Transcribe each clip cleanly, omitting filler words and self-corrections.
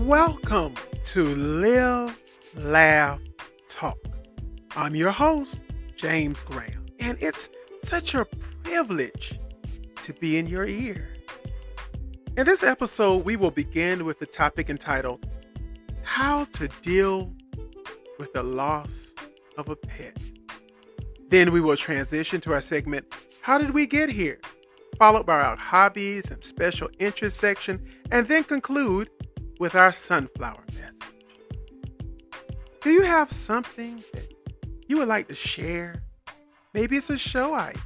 Welcome to Live, Laugh, Talk. I'm your host, James Graham, and it's such a privilege to be in your ear. In this episode, we will begin with the topic entitled, How to Deal with the Loss of a Pet. Then we will transition to our segment, How Did We Get Here? Followed by our hobbies and special interest section, and then conclude with our sunflower message. Do you have something that you would like to share? Maybe it's a show idea,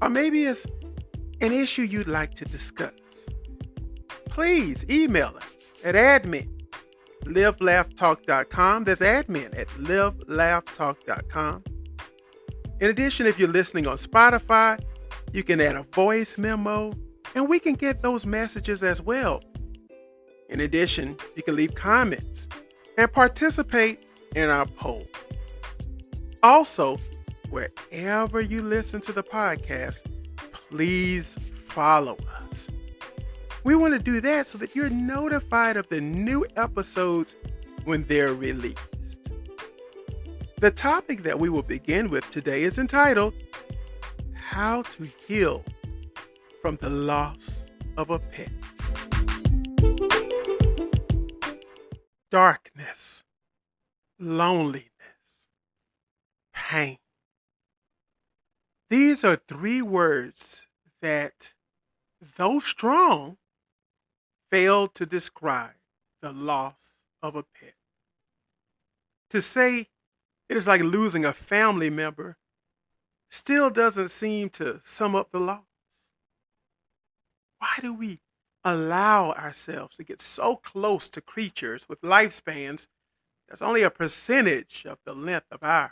or maybe it's an issue you'd like to discuss. Please email us at admin@livelaughtalk.com. That's admin at livelaughtalk.com. In addition, if you're listening on Spotify, you can add a voice memo, and we can get those messages as well. In addition, you can leave comments and participate in our poll. Also, wherever you listen to the podcast, please follow us. We want to do that so that you're notified of the new episodes when they're released. The topic that we will begin with today is entitled, How to Heal from the Loss of a Pet. Darkness, loneliness, pain. These are three words that, though strong, fail to describe the loss of a pet. To say it is like losing a family member still doesn't seem to sum up the loss. Why do we allow ourselves to get so close to creatures with lifespans that's only a percentage of the length of ours?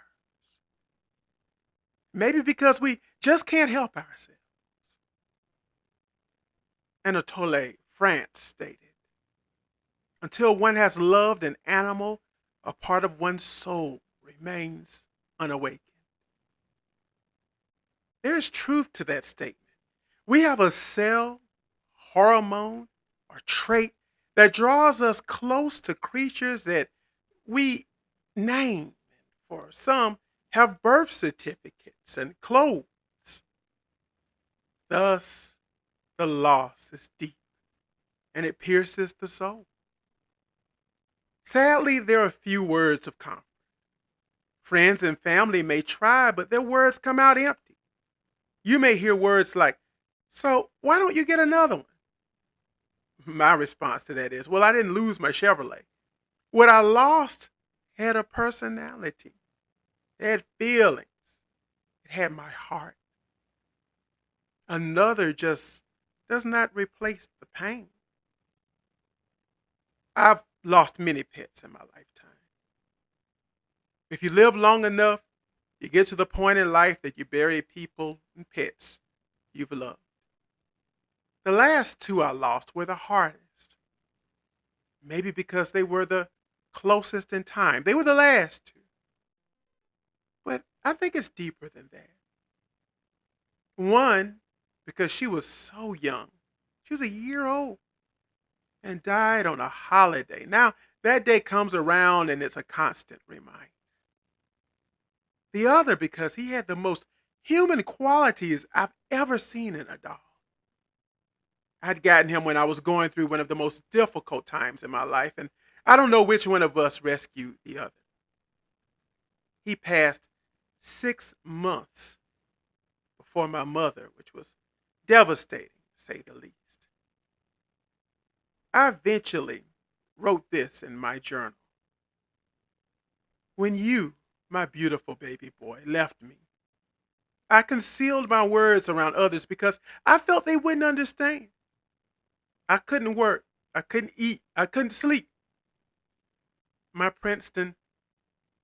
Maybe because we just can't help ourselves. Anatole France stated, until one has loved an animal, a part of one's soul remains unawakened. There is truth to that statement. We have a cell, hormone, or trait that draws us close to creatures that we name. For some, have birth certificates and clothes. Thus, the loss is deep, and it pierces the soul. Sadly, there are few words of comfort. Friends and family may try, but their words come out empty. You may hear words like, so why don't you get another one? My response to that is, well, I didn't lose my Chevrolet. What I lost had a personality. It had feelings. It had my heart. Another just does not replace the pain. I've lost many pets in my lifetime. If you live long enough, you get to the point in life that you bury people and pets you've loved. The last two I lost were the hardest. Maybe because they were the closest in time. They were the last two. But I think it's deeper than that. One, because she was so young. She was a year old and died on a holiday. Now, that day comes around and it's a constant reminder. The other, because he had the most human qualities I've ever seen in a dog. I'd gotten him when I was going through one of the most difficult times in my life, and I don't know which one of us rescued the other. He passed 6 months before my mother, which was devastating, to say the least. I eventually wrote this in my journal. When you, my beautiful baby boy, left me, I concealed my words around others because I felt they wouldn't understand. I couldn't work. I couldn't eat. I couldn't sleep. My Princeton,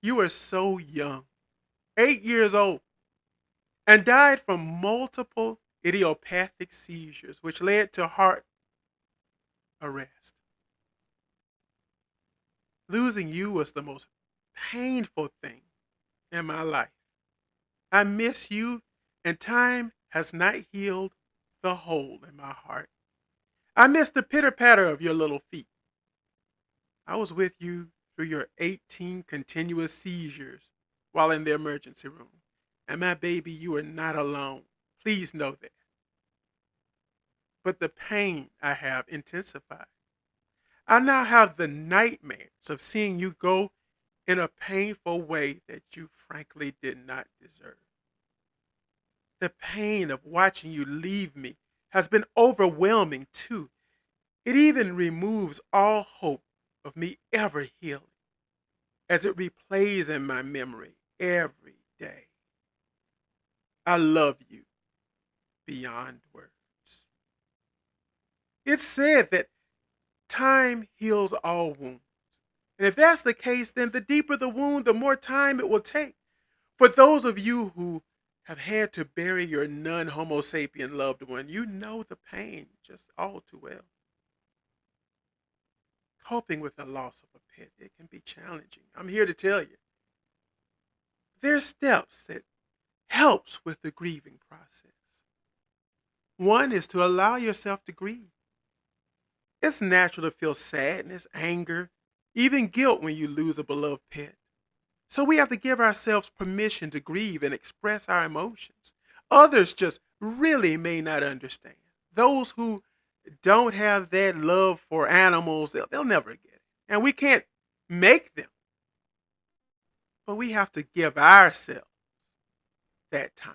you were so young, 8 years old, and died from multiple idiopathic seizures, which led to heart arrest. Losing you was the most painful thing in my life. I miss you, and time has not healed the hole in my heart. I miss the pitter-patter of your little feet. I was with you through your 18 continuous seizures while in the emergency room. And my baby, you are not alone. Please know that. But the pain I have intensified. I now have the nightmares of seeing you go in a painful way that you frankly did not deserve. The pain of watching you leave me has been overwhelming too. It even removes all hope of me ever healing as it replays in my memory every day. I love you beyond words. It's said that time heals all wounds. And if that's the case, then the deeper the wound, the more time it will take. For those of you who have had to bury your non-Homo sapien loved one, you know the pain just all too well. Coping with the loss of a pet, it can be challenging. I'm here to tell you. There's steps that helps with the grieving process. One is to allow yourself to grieve. It's natural to feel sadness, anger, even guilt when you lose a beloved pet. So we have to give ourselves permission to grieve and express our emotions. Others just really may not understand. Those who don't have that love for animals, they'll never get it. And we can't make them. But we have to give ourselves that time.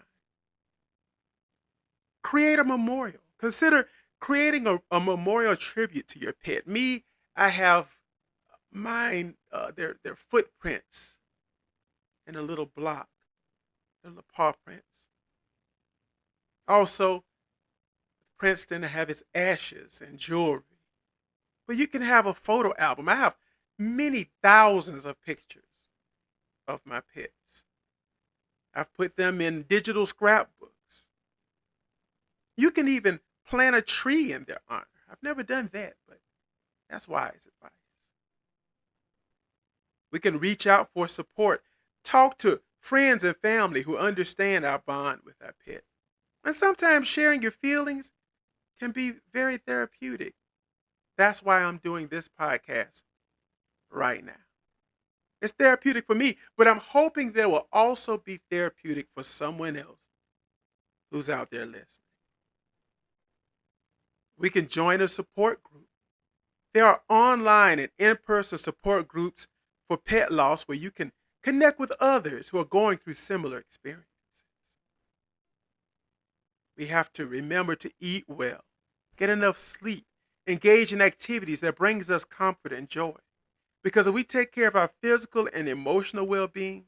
Create a memorial. Consider creating a memorial tribute to your pet. Me, I have mine, their footprints in a little block, their little paw prints. Also, Princeton, I have his ashes and jewelry. But you can have a photo album. I have many thousands of pictures of my pets. I've put them in digital scrapbooks. You can even plant a tree in their honor. I've never done that, but that's wise advice. We can reach out for support. Talk to friends and family who understand our bond with our pet. And sometimes sharing your feelings can be very therapeutic. That's why I'm doing this podcast right now. It's therapeutic for me, but I'm hoping that it will also be therapeutic for someone else who's out there listening. We can join a support group. There are online and in-person support groups for pet loss where you can connect with others who are going through similar experiences. We have to remember to eat well, get enough sleep, engage in activities that brings us comfort and joy. Because if we take care of our physical and emotional well-being,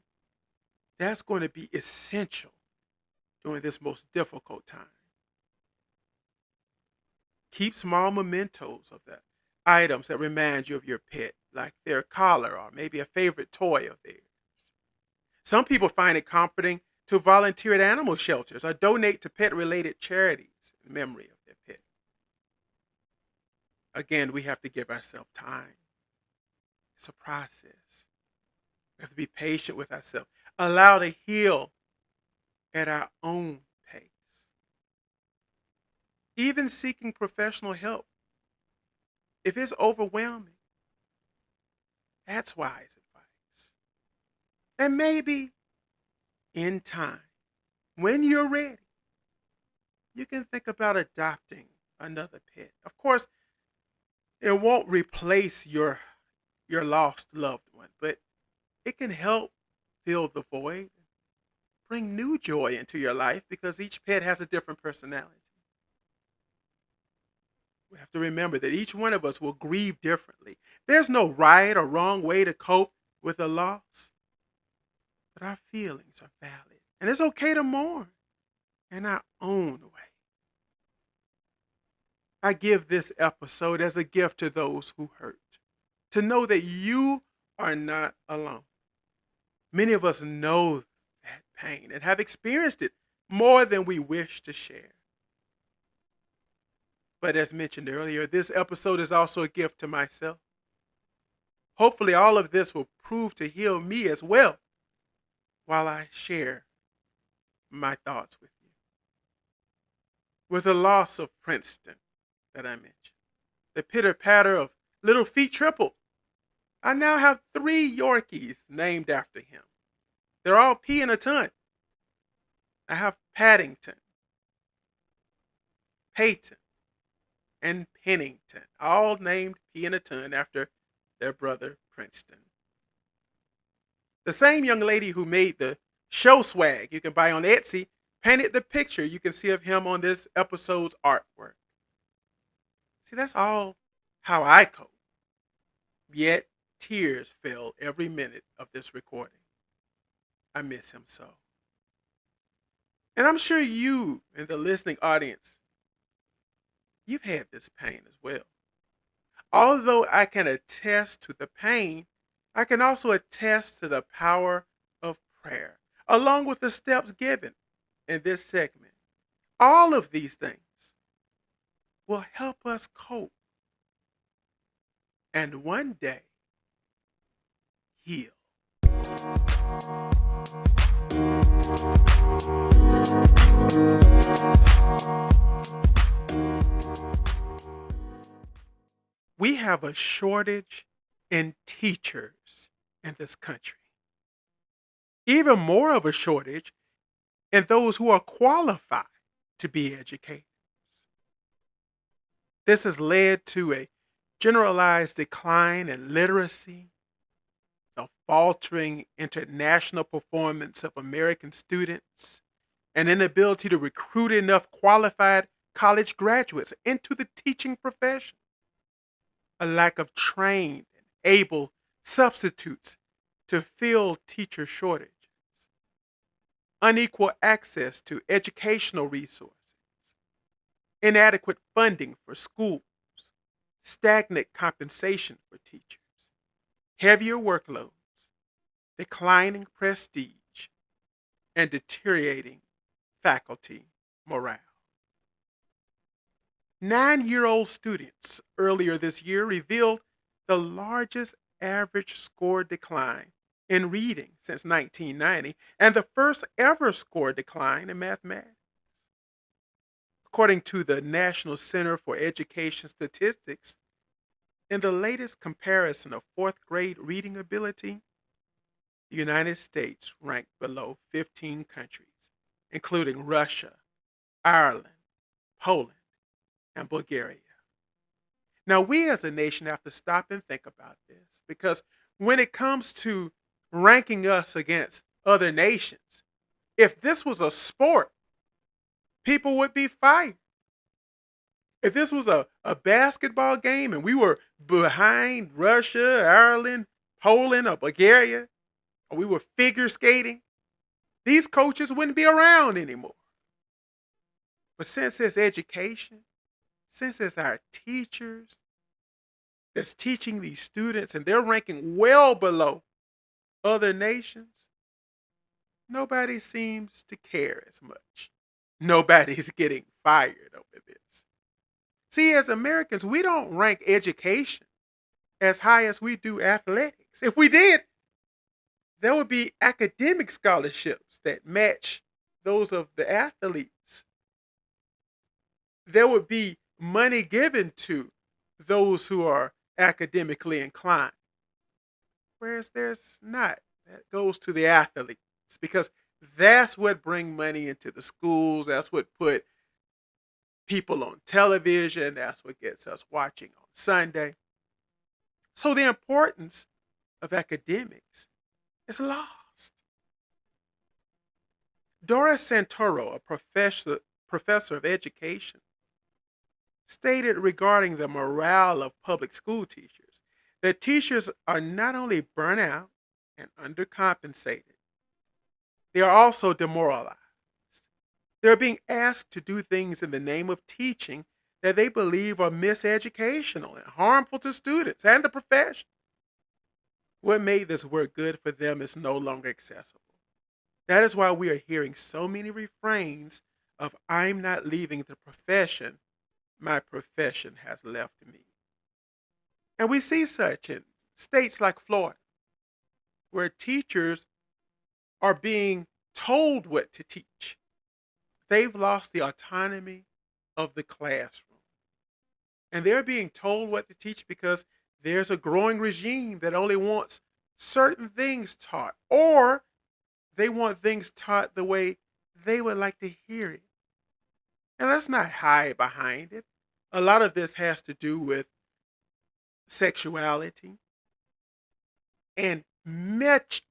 that's going to be essential during this most difficult time. Keep small mementos of the items that remind you of your pet, like their collar or maybe a favorite toy of theirs. Some people find it comforting to volunteer at animal shelters or donate to pet-related charities in memory of their pet. Again, we have to give ourselves time. It's a process. We have to be patient with ourselves. Allow to heal at our own pace. Even seeking professional help, if it's overwhelming, that's wise advice. And maybe in time, when you're ready, you can think about adopting another pet. Of course, it won't replace your lost loved one, but it can help fill the void, bring new joy into your life because each pet has a different personality. We have to remember that each one of us will grieve differently. There's no right or wrong way to cope with a loss, but our feelings are valid, and it's okay to mourn in our own way. I give this episode as a gift to those who hurt, to know that you are not alone. Many of us know that pain and have experienced it more than we wish to share. But as mentioned earlier, this episode is also a gift to myself. Hopefully, all of this will prove to heal me as well while I share my thoughts with you. With the loss of Princeton that I mentioned, the pitter-patter of little feet tripled. I now have 3 Yorkies named after him. They're all P in a ton. I have Paddington, Peyton, and Pennington, all named P in a ton after their brother Princeton. The same young lady who made the show swag you can buy on Etsy painted the picture you can see of him on this episode's artwork. See, that's all how I cope. Yet tears fell every minute of this recording. I miss him so. And I'm sure you in the listening audience, you've had this pain as well. Although I can attest to the pain, I can also attest to the power of prayer, along with the steps given in this segment. All of these things will help us cope and one day heal. We have a shortage in teachers in this country. Even more of a shortage in those who are qualified to be educators. This has led to a generalized decline in literacy, the faltering international performance of American students, an inability to recruit enough qualified college graduates into the teaching profession, a lack of trained and able substitutes to fill teacher shortages, unequal access to educational resources, inadequate funding for schools, stagnant compensation for teachers, heavier workloads, declining prestige, and deteriorating faculty morale. 9-year-old students earlier this year revealed the largest average score decline in reading since 1990 and the first ever score decline in mathematics. According to the National Center for Education Statistics, in the latest comparison of fourth grade reading ability, the United States ranked below 15 countries, including Russia, Ireland, Poland, and Bulgaria. Now, we as a nation have to stop and think about this because when it comes to ranking us against other nations, if this was a sport, people would be fighting. If this was a basketball game and we were behind Russia, Ireland, Poland, or Bulgaria, or we were figure skating, these coaches wouldn't be around anymore. But since it's education, since it's our teachers that's teaching these students and they're ranking well below other nations, nobody seems to care as much. Nobody's getting fired over this. See, as Americans, we don't rank education as high as we do athletics. If we did, there would be academic scholarships that match those of the athletes. There would be money given to those who are academically inclined. Whereas there's not. That goes to the athletes because that's what brings money into the schools. That's what put people on television. That's what gets us watching on Sunday. So the importance of academics is lost. Doris Santoro, a professor of education, stated regarding the morale of public school teachers that teachers are not only burnt out and undercompensated, they are also demoralized. They're being asked to do things in the name of teaching that they believe are miseducational and harmful to students and the profession. What made this work good for them is no longer accessible. That is why we are hearing so many refrains of "I'm not leaving the profession, my profession has left me." And we see such in states like Florida, where teachers are being told what to teach. They've lost the autonomy of the classroom. And they're being told what to teach because there's a growing regime that only wants certain things taught, or they want things taught the way they would like to hear it. And let's not hide behind it. A lot of this has to do with sexuality, and much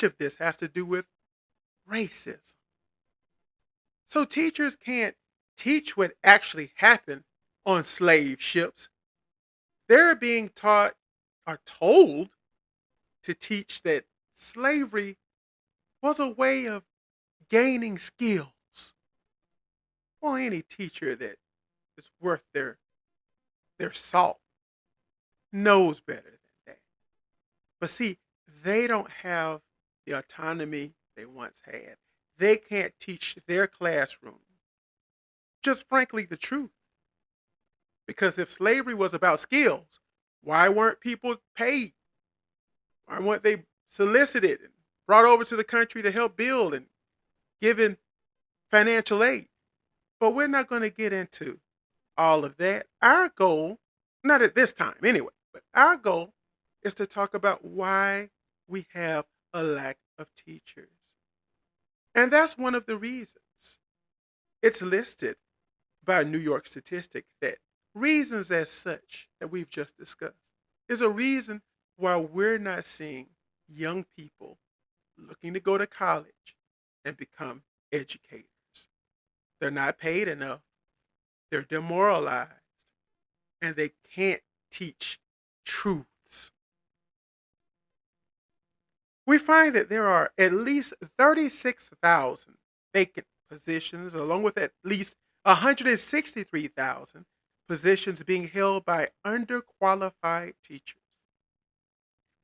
of this has to do with racism. So teachers can't teach what actually happened on slave ships. They're being taught or told to teach that slavery was a way of gaining skills. Well, any teacher that is worth their salt knows better than that. But see, they don't have the autonomy they once had. They can't teach their classroom just frankly the truth. Because if slavery was about skills, why weren't people paid? Why weren't they solicited and brought over to the country to help build and given financial aid? But we're not going to get into all of that. Our goal, not at this time anyway, but our goal is to talk about why we have a lack of teachers. And that's one of the reasons. It's listed by New York Statistics that reasons as such that we've just discussed is a reason why we're not seeing young people looking to go to college and become educators. They're not paid enough, they're demoralized, and they can't teach truths. We find that there are at least 36,000 vacant positions, along with at least 163,000 positions being held by underqualified teachers,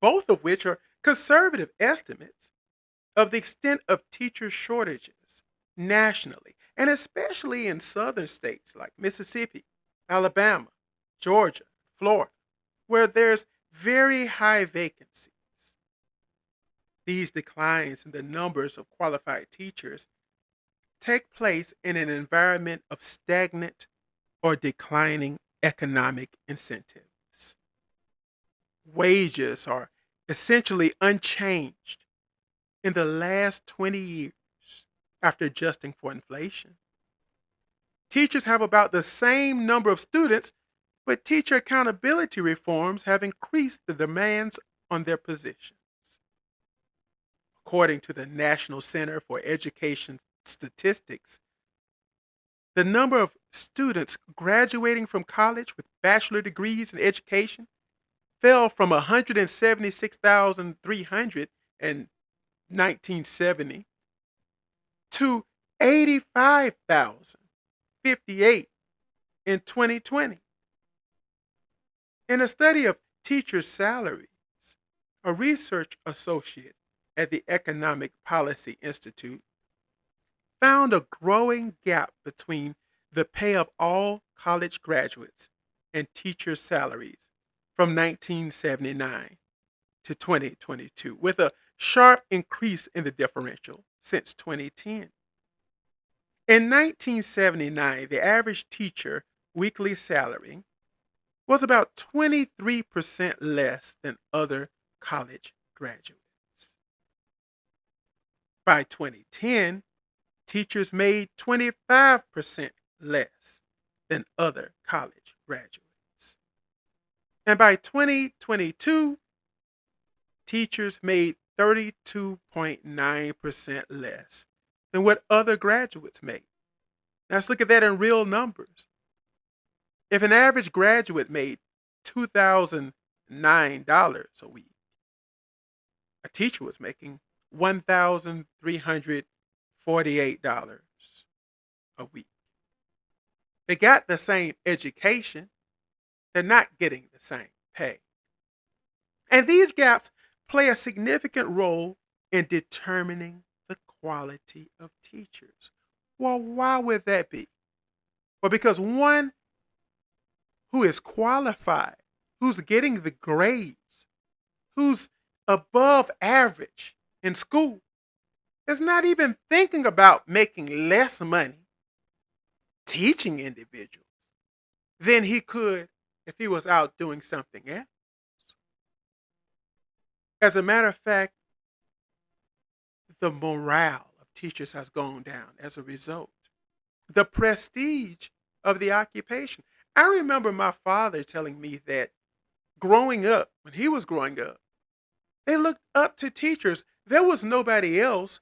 both of which are conservative estimates of the extent of teacher shortages nationally, and especially in southern states like Mississippi, Alabama, Georgia, Florida, where there's very high vacancies. These declines in the numbers of qualified teachers take place in an environment of stagnant or declining economic incentives. Wages are essentially unchanged in the last 20 years after adjusting for inflation. Teachers have about the same number of students, but teacher accountability reforms have increased the demands on their positions. According to the National Center for Education Statistics, the number of students graduating from college with bachelor degrees in education fell from 176,300 in 1970 to 85,058 in 2020. In a study of teachers' salaries, a research associate at the Economic Policy Institute found a growing gap between the pay of all college graduates and teacher salaries from 1979 to 2022, with a sharp increase in the differential since 2010. In 1979, the average teacher weekly salary was about 23% less than other college graduates. By 2010, teachers made 25% less than other college graduates. And by 2022, teachers made 32.9% less than what other graduates made. Now let's look at that in real numbers. If an average graduate made $2,009 a week, a teacher was making $1,348 a week. They got the same education, they're not getting the same pay. And these gaps play a significant role in determining the quality of teachers. Well, why would that be? Well, because one who is qualified, who's getting the grades, who's above average in school, is not even thinking about making less money teaching individuals than he could if he was out doing something else. As a matter of fact, the morale of teachers has gone down as a result. The prestige of the occupation. I remember my father telling me that growing up, when he was growing up, they looked up to teachers. There was nobody else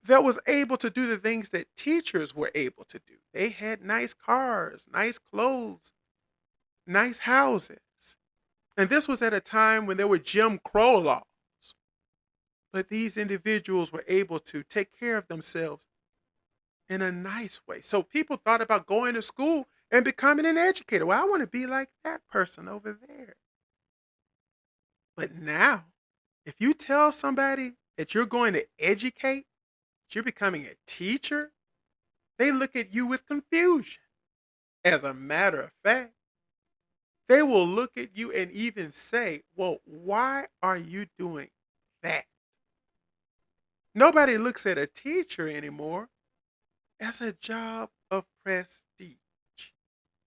that was able to do the things that teachers were able to do. They had nice cars, nice clothes, nice houses. And this was at a time when there were Jim Crow laws. But these individuals were able to take care of themselves in a nice way. So people thought about going to school and becoming an educator. Well, I want to be like that person over there. But now, if you tell somebody that you're going to educate, that you're becoming a teacher, they look at you with confusion. As a matter of fact, they will look at you and even say, well, why are you doing that? Nobody looks at a teacher anymore as a job of prestige.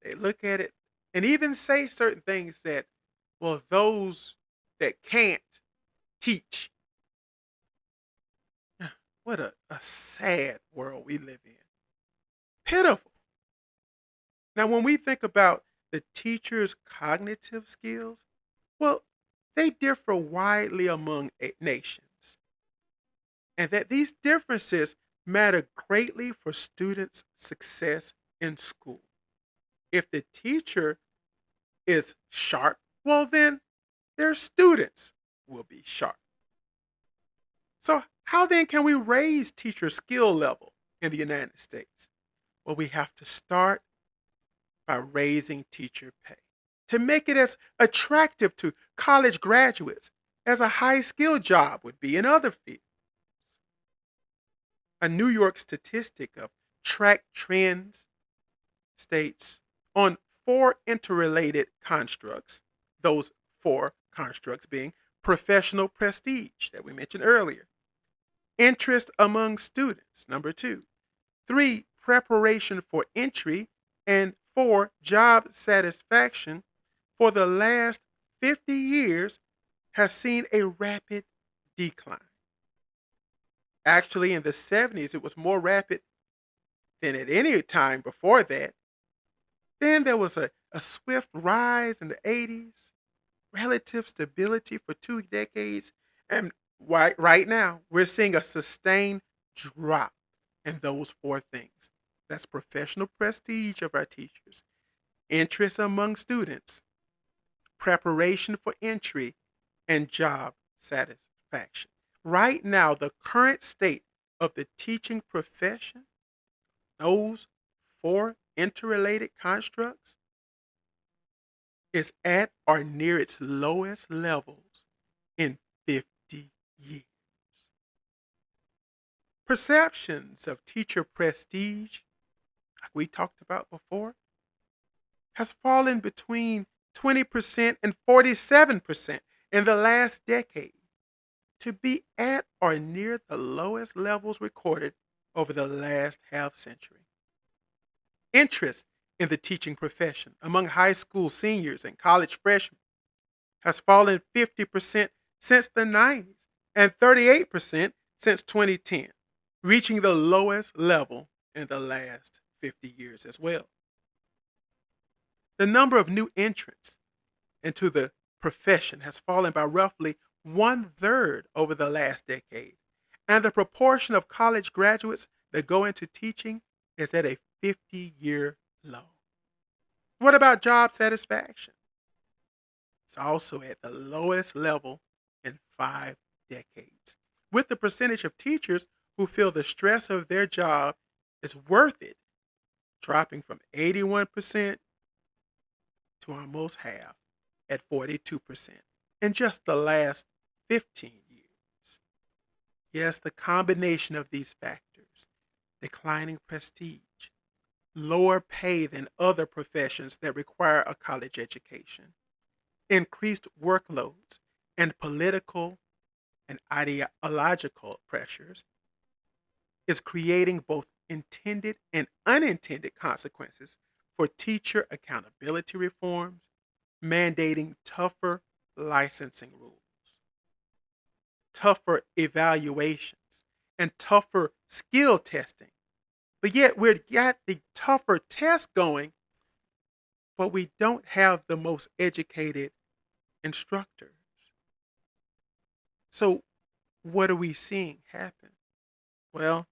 They look at it and even say certain things that, well, those that can't teach. What a sad world we live in. Pitiful. Now, when we think about the teacher's cognitive skills, well, they differ widely among nations, and that these differences matter greatly for students' success in school. If the teacher is sharp, well, then their students will be sharp. So, how then can we raise teacher skill level in the United States? Well, we have to start by raising teacher pay to make it as attractive to college graduates as a high skill job would be in other fields. A New York statistic of track trends states on four interrelated constructs, those four constructs being professional prestige that we mentioned earlier, interest among students, number two, three, preparation for entry, and four, job satisfaction for the last 50 years has seen a rapid decline. Actually, in the 70s, it was more rapid than at any time before that. Then there was a swift rise in the 80s, relative stability for 2 decades, and right now we're seeing a sustained drop in those four things. That's professional prestige of our teachers, interest among students, preparation for entry, and job satisfaction. Right now, the current state of the teaching profession, those four interrelated constructs, is at or near its lowest levels in 50 years. Perceptions of teacher prestige, like we talked about before, has fallen between 20% and 47% in the last decade to be at or near the lowest levels recorded over the last half century. Interest in the teaching profession among high school seniors and college freshmen has fallen 50% since the 90s and 38% since 2010, reaching the lowest level in the last 50 years as well. The number of new entrants into the profession has fallen by roughly one-third over the last decade, and the proportion of college graduates that go into teaching is at a 50-year low. What about job satisfaction? It's also at the lowest level in 5 decades, with the percentage of teachers who feel the stress of their job is worth it dropping from 81% to almost half at 42% in just the last 15 years. Yes, the combination of these factors, declining prestige, lower pay than other professions that require a college education, increased workloads, and political and ideological pressures is creating both intended and unintended consequences for teacher accountability reforms, mandating tougher licensing rules, tougher evaluations, and tougher skill testing. But yet we've got the tougher tests going, but we don't have the most educated instructors. So what are we seeing happen? Well,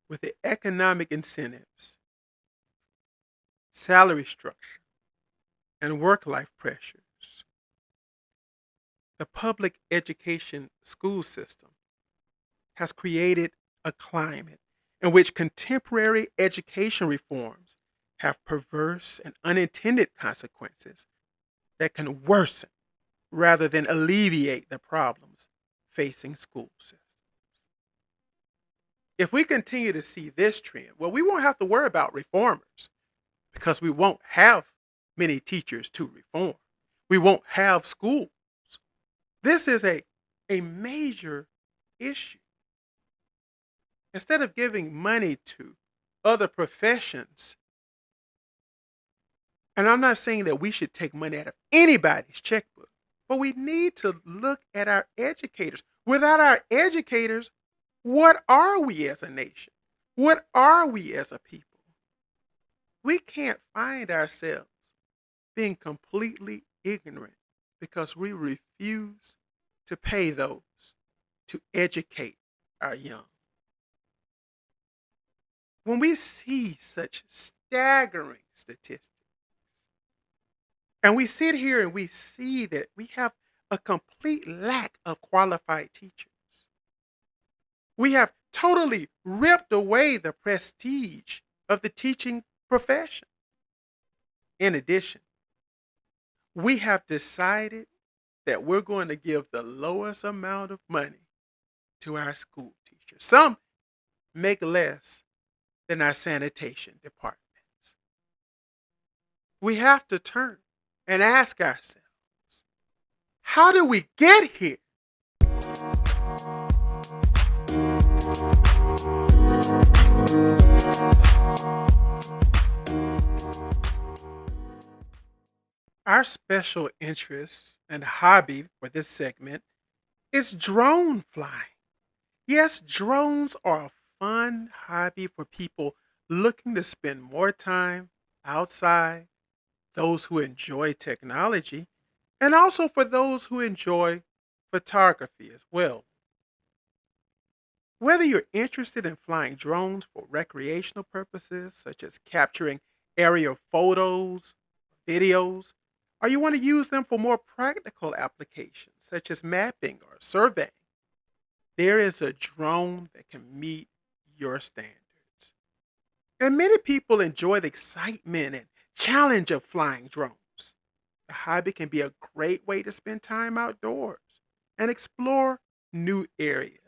with the economic incentives, salary structure, and work-life pressures, the public education school system has created a climate in which contemporary education reforms have perverse and unintended consequences that can worsen rather than alleviate the problems facing school systems. If we continue to see this trend, well, we won't have to worry about reformers because we won't have many teachers to reform. We won't have schools. This is a major issue. Instead of giving money to other professions, and I'm not saying that we should take money out of anybody's checkbook, but we need to look at our educators. Without our educators, what are we as a nation? What are we as a people? We can't find ourselves being completely ignorant because we refuse to pay those to educate our young. When we see such staggering statistics, and we sit here and we see that we have a complete lack of qualified teachers, we have totally ripped away the prestige of the teaching profession. In addition, we have decided that we're going to give the lowest amount of money to our school teachers. Some make less than our sanitation departments. We have to turn and ask ourselves, how did we get here? Our special interest and hobby for this segment is drone flying. Yes, drones are a fun hobby for people looking to spend more time outside, those who enjoy technology, and also for those who enjoy photography as well. Whether you're interested in flying drones for recreational purposes, such as capturing aerial photos, videos, or you want to use them for more practical applications, such as mapping or surveying, there is a drone that can meet your standards. And many people enjoy the excitement and challenge of flying drones. The hobby can be a great way to spend time outdoors and explore new areas.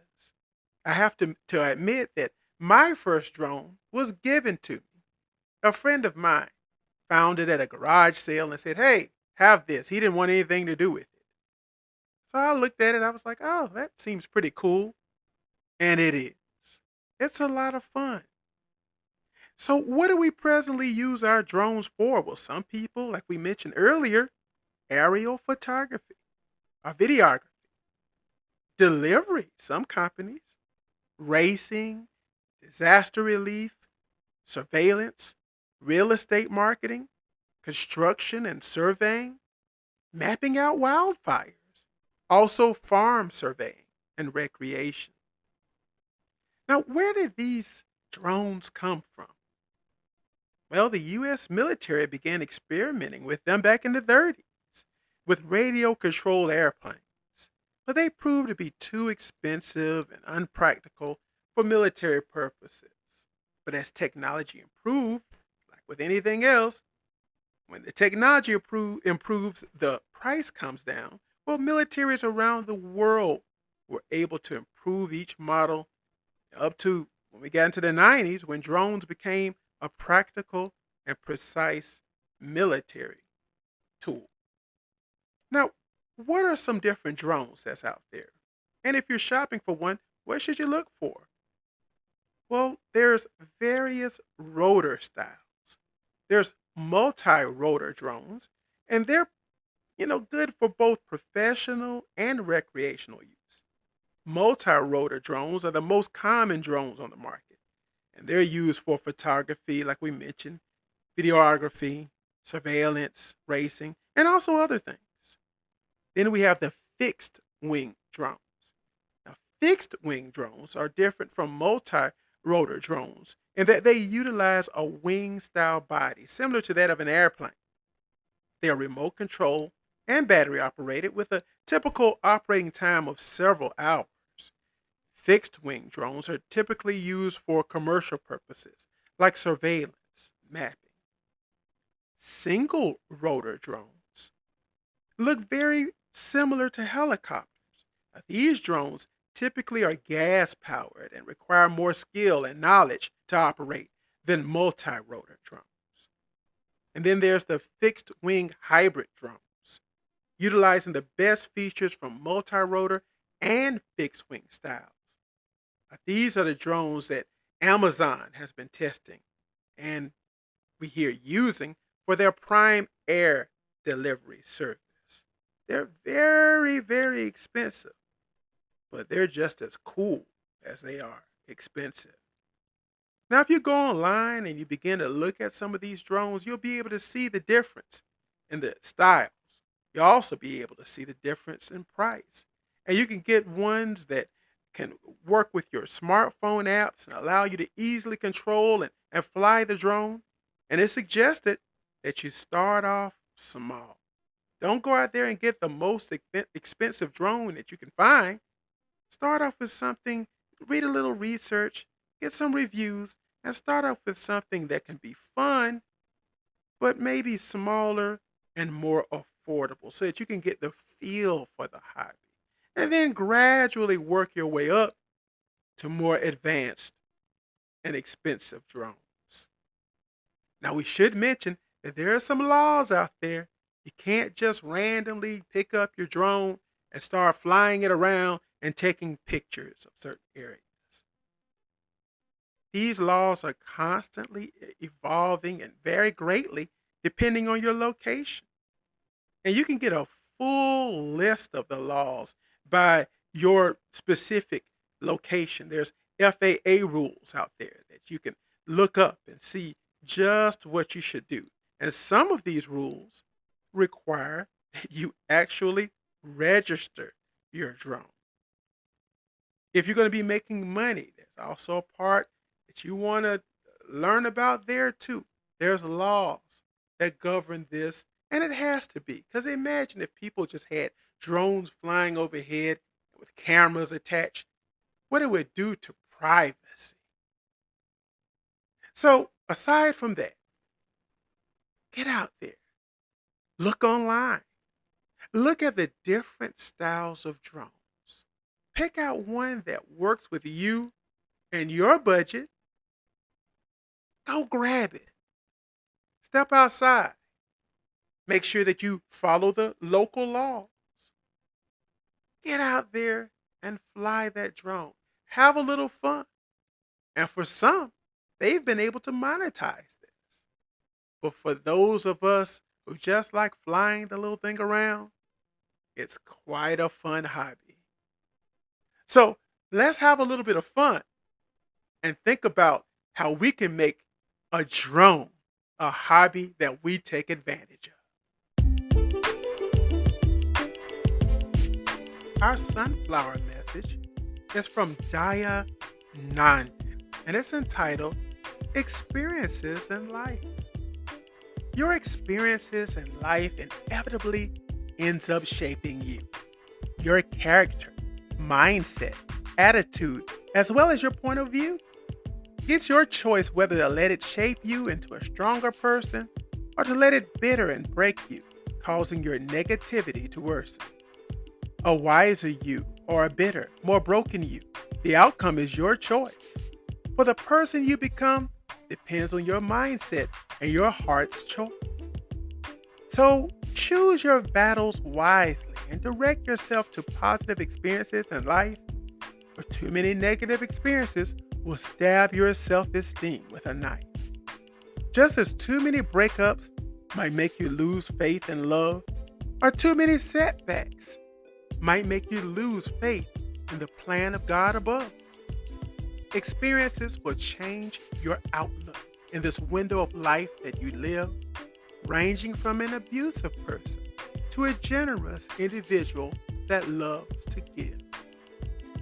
I have to admit that my first drone was given to me. A friend of mine found it at a garage sale and said, "Hey, have this." He didn't want anything to do with it. So I looked at it. I was like, "Oh, that seems pretty cool." And it is. It's a lot of fun. So what do we presently use our drones for? Well, some people, like we mentioned earlier, aerial photography or videography, delivery, some companies, racing, disaster relief, surveillance, real estate marketing, construction and surveying, mapping out wildfires, also farm surveying and recreation. Now, where did these drones come from? Well, the U.S. military began experimenting with them back in the 30s with radio controlled airplanes, but they proved to be too expensive and unpractical for military purposes. But as technology improved, like with anything else, when the technology improves, the price comes down. Well, militaries around the world were able to improve each model up to when we got into the 90s when drones became a practical and precise military tool. Now, what are some different drones that's out there? And if you're shopping for one, what should you look for? Well, there's various rotor styles. There's multi-rotor drones, and they're, good for both professional and recreational use. Multi-rotor drones are the most common drones on the market, and they're used for photography, like we mentioned, videography, surveillance, racing, and also other things. Then we have the fixed wing drones. Now, fixed wing drones are different from multi rotor drones in that they utilize a wing style body similar to that of an airplane. They are remote controlled and battery operated with a typical operating time of several hours. Fixed wing drones are typically used for commercial purposes like surveillance, mapping. Single rotor drones look very similar to helicopters. Now, these drones typically are gas powered and require more skill and knowledge to operate than multi rotor drones. And then there's the fixed wing hybrid drones, utilizing the best features from multi rotor and fixed wing styles. Now, these are the drones that Amazon has been testing and we hear using for their Prime Air delivery service. They're very, very expensive, but they're just as cool as they are expensive. Now, if you go online and you begin to look at some of these drones, you'll be able to see the difference in the styles. You'll also be able to see the difference in price. And you can get ones that can work with your smartphone apps and allow you to easily control and fly the drone. And it's suggested that you start off small. Don't go out there and get the most expensive drone that you can find. Start off with something, read a little research, get some reviews, and start off with something that can be fun, but maybe smaller and more affordable so that you can get the feel for the hobby. And then gradually work your way up to more advanced and expensive drones. Now, we should mention that there are some laws out there. You can't just randomly pick up your drone and start flying it around and taking pictures of certain areas. These laws are constantly evolving and vary greatly depending on your location. And you can get a full list of the laws by your specific location. There's FAA rules out there that you can look up and see just what you should do. And some of these rules require that you actually register your drone. If you're going to be making money, there's also a part that you want to learn about there too. There's laws that govern this, and it has to be. Because imagine if people just had drones flying overhead with cameras attached, what it would do to privacy. So, aside from that, get out there, look online, look at the different styles of drones. Pick out one that works with you and your budget. Go grab it. Step outside. Make sure that you follow the local laws. Get out there and fly that drone. Have a little fun. And for some, they've been able to monetize this. But for those of us who just like flying the little thing around, it's quite a fun hobby. So let's have a little bit of fun and think about how we can make a drone a hobby that we take advantage of. Our sunflower message is from Daya Nandan, and it's entitled Experiences in Life. Your experiences in life inevitably ends up shaping you. Your character, mindset, attitude, as well as your point of view. It's your choice whether to let it shape you into a stronger person or to let it bitter and break you, causing your negativity to worsen. A wiser you or a bitter, more broken you, the outcome is your choice. For the person you become depends on your mindset and your heart's choice. So choose your battles wisely and direct yourself to positive experiences in life, or too many negative experiences will stab your self-esteem with a knife. Just as too many breakups might make you lose faith in love, or too many setbacks might make you lose faith in the plan of God above. Experiences will change your outlook in this window of life that you live, ranging from an abusive person to a generous individual that loves to give.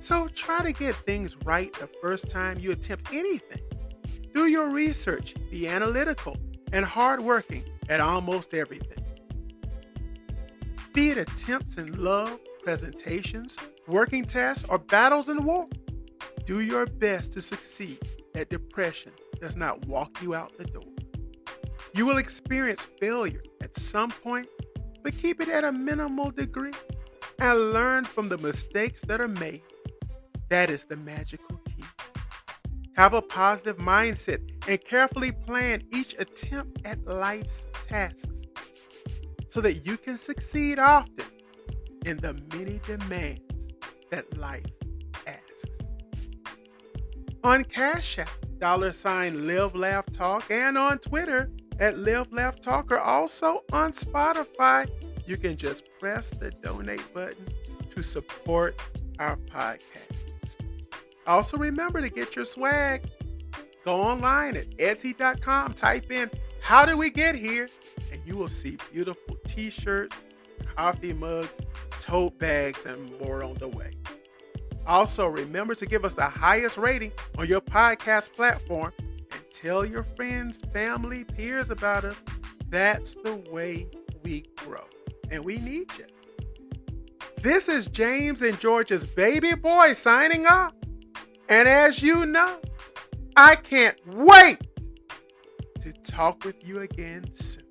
So try to get things right the first time you attempt anything. Do your research, be analytical, and hardworking at almost everything. Be it attempts in love, presentations, working tasks, or battles in war, do your best to succeed that depression does not walk you out the door. You will experience failure at some point, but keep it at a minimal degree and learn from the mistakes that are made. That is the magical key. Have a positive mindset and carefully plan each attempt at life's tasks so that you can succeed often in the many demands that life asks. On Cash App, $Live Laugh Talk, and on Twitter at Live Laugh Talk, or also on Spotify, you can just press the donate button to support our podcast. Also remember to get your swag. Go online at Etsy.com, type in "How do we get here?" and you will see beautiful t-shirts, coffee mugs, tote bags, and more on the way. Also remember to give us the highest rating on your podcast platform and tell your friends, family, peers about us. That's the way we grow, and we need you. This is James and George's baby boy signing off. And as you know, I can't wait to talk with you again soon.